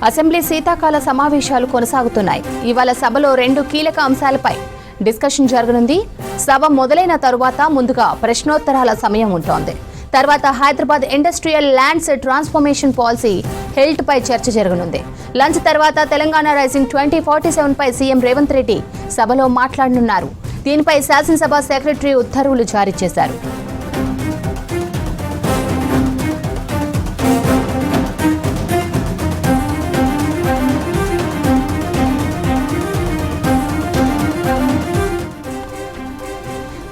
Assembly శీతాకాల సమావేశాలు కొనసాగుతున్నాయి. ఇవాళ సభలో 2 కీలక అంశాలపై డిస్కషన్ జరగనుంది. సభ మొదలైన తరువాత ముందుగా ప్రశ్నోత్తరాల సమయం ఉంటోంది. తర్వాత Hyderabad industrial lands transformation policy health పై చర్చ జరగనుంది. లంచ్ తర్వాత తెలంగాణ రైజింగ్ 2047 పై సీఎం రేవంత్ రెడ్డి సభలో మాట్లాడనున్నారు. దీనిపై శాసనసభ సెక్రటరీ ఉత్తర్వులు జారీ చేశారు.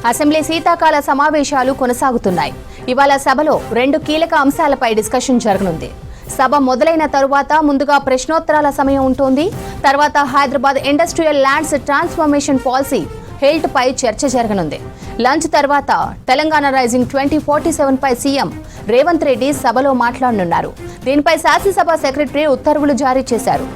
అసెంబ్లీ శీతాకాల సమావేశాలు కొనసాగుతున్నాయి. ఇవాళ సభలో 2 కీలక అంశాలపై డిస్కషన్ జరగనుంది. సభ మొదలైన తరువాత ముందుగా ప్రశ్నోత్తరాల సమయం ఉంటుంది. తర్వాత Hyderabad industrial lands transformation policy health పై చర్చ జరగనుంది. లంచ్ తర్వాత తెలంగాణ రైజింగ్ 2047 పై సీఎం రేవంత్ రెడ్డి సభలో మాట్లాడనున్నారు. దీనిపై శాసనసభ సెక్రటరీ ఉత్తర్వులు జారీ చేశారు.